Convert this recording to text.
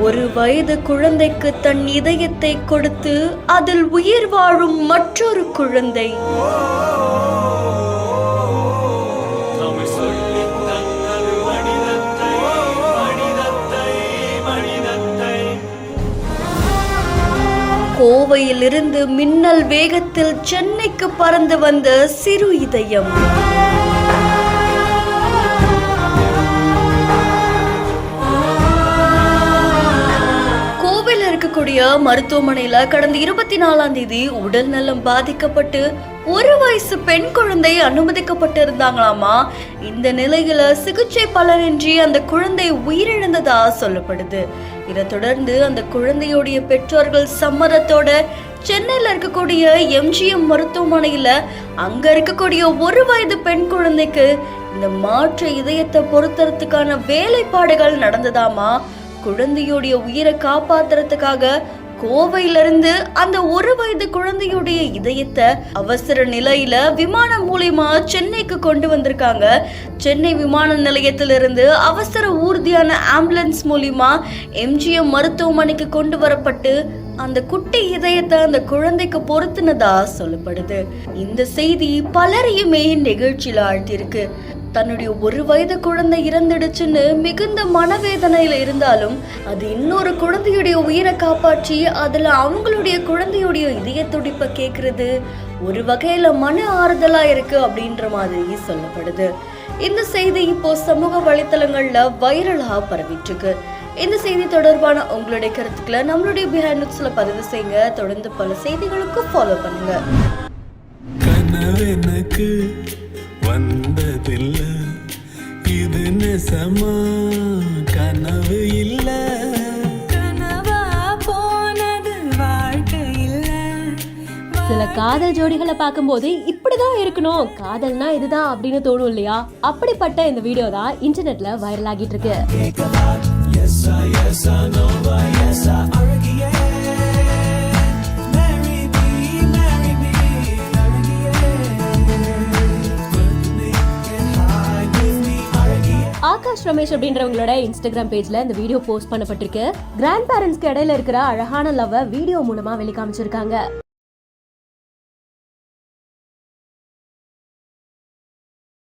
ஒரு வயது குழந்தைக்கு தன் இதயத்தை கொடுத்து அதில் உயிர் வாழும் மற்றொரு குழந்தை. கோவையிலிருந்து மின்னல் வேகத்தில் சென்னைக்கு பறந்து வந்த சிறு இதயம். இருக்கக்கூடிய மருத்துவமனையில கடந்த 24ஆம் தேதி உடல் நலம் பாதிக்கப்பட்டு ஒரு வயசு பெண் குழந்தை அனுமதிக்கப்பட்டு இருந்தாங்களாமா. இந்த நிலையில சிகிச்சை பலனின்றி அந்த குழந்தை உயிரிழந்ததா சொல்லப்படுது. இதை தொடர்ந்து அந்த குழந்தையுடைய பெற்றோர்கள் சம்மதத்தோட சென்னையில இருக்கக்கூடிய MGM மருத்துவமனையில அங்க இருக்கக்கூடிய ஒரு வயது பெண் குழந்தைக்கு இந்த மாற்று இதயத்தை பொருத்துறதுக்கான வேலைப்பாடுகள் நடந்ததாமா. குழந்தையுடைய உயிரை காப்பாத்துறதுக்காக கோவையிலிருந்து அந்த ஒரு வயது குழந்தையுடைய இதயத்தை அவசர நிலையில விமானம் மூலமா சென்னைக்கு கொண்டு வந்திருக்காங்க. சென்னை விமான நிலையத்திலிருந்து அவசர ஊர்தியான ஆம்புலன்ஸ் மூலமா MGM மருத்துவமனைக்கு கொண்டு வரப்பட்டு அந்த குட்டி இதயத்தை அந்த குழந்தைக்கு பொருத்தினதா சொல்லப்படுது. இந்த செய்தி பலரையுமே நெகிழ்ச்சியில ஆழ்த்திருக்கு. தன்னுடைய ஒரு வயது குழந்தை இறந்துடுச்சுன்னு மிகுந்த மனவேதனையில இருந்தாலும் அது இன்னொரு குழந்தையுடைய உயிரை காப்பாற்றி அதுல அவங்களுடைய குழந்தையுடைய இதய துடிப்பை கேட்கறது ஒரு வகையில மன ஆறுதலா இருக்கு அப்படின்ற மாதிரி சொல்லப்படுது. இந்த செய்தி இப்போ சமூக வலைத்தளங்கள்ல வைரலா பரவிட்டு இருக்கு. இந்த செய்தி தொடர்பான உங்களுடைய கருத்துக்களை நம்மளுடைய பிஹைண்ட் நியூஸ்ல பதிவு செய்யுங்க. தொடர்ந்து பல செய்திகளுக்கு ஃபாலோ பண்ணுங்க. வந்ததில்ல இது நெசமா கனவு இல்ல கனவா போனது வாழ்க்கை இல்ல. சில காதல் ஜோடிகளை பார்க்கும்போது இப்படிதான் இருக்கணும், காதல்னா இதுதான் அப்படின்னு தோணும் இல்லையா? அப்படிப்பட்ட இந்த வீடியோ தான் இன்டர்நெட்ல வைரல் ஆகிட்டு இருக்கு. ஆகாஷ் ரமேஷ் அப்படின்றவங்களோட இன்ஸ்டாகிராம் பேஜ்ல இந்த வீடியோ போஸ்ட் பண்ணப்பட்டிருக்கு. கிராண்ட் பேரண்ட்ஸ்க்கு இடையில இருக்கிற அழகான லவ் வீடியோ மூலமா வெளிக்காமிச்சிருக்காங்க.